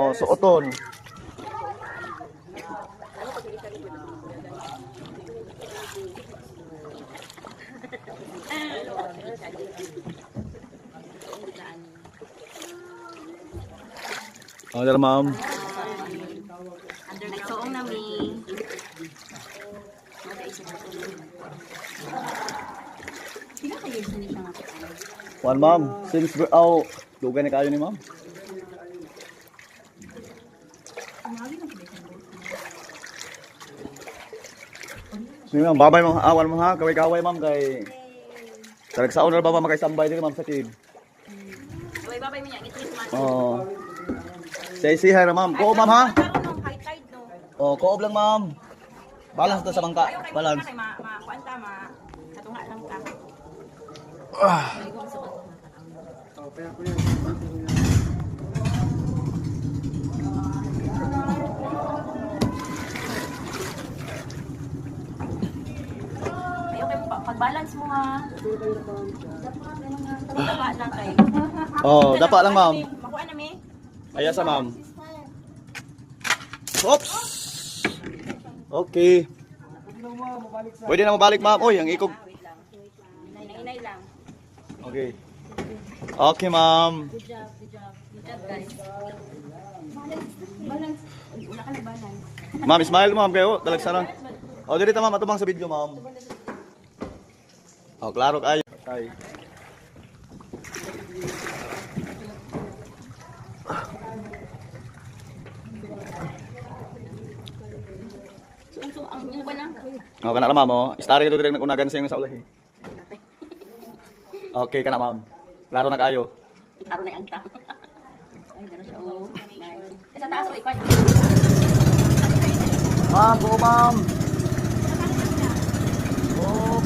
Oh, suoton. Oh, there, ma'am. Under na itoong nami. Sila kayo sini siya nga. One, ma'am. Since lugan ni kayo ni ma'am. Sige ma'am, babay mo, awan mo ha, kaway-kaway ma'am kay Taragsaon na ba ma'am sambay din ma'am sa kid. Babay mo niya, Christmas. Oh. Say hi na ma'am. Koob ma'am ha. High tide no. Oh, koob lang ma'am. Balance to sa bangka. Balance. Kuanta katunga lang ka. Pag-balance mo ha. Dapa lang kayo. Oh, dapa lang ma'am. Makuha na mi. Aya sa ma'am. Oops. Okay. Pwede na mabalik ma'am. Oy, ang ikog. Inay lang. Okay. Okay ma'am. Good job. Good job guys. Balance. Una ka na balance. Ma'am, smile ma'am kayo. Talagsara. Oh, dito ma'am, atubang sa video ma'am. Oh, klaro kayo. Tay. So ang yung ba lang? Oh, kana ma'am oh. Istari ka dito nakunagan sa sa ulahi. Okay kana ma'am. Klaro na kayo. Klaro na yung ta. Ay, gano'n siya. Oh, nice. Sa taas o ikot. Ma'am, go ma'am. Oh.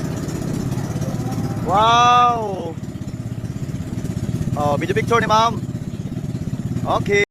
Wow. Oh, video picture ni ma'am. Okay.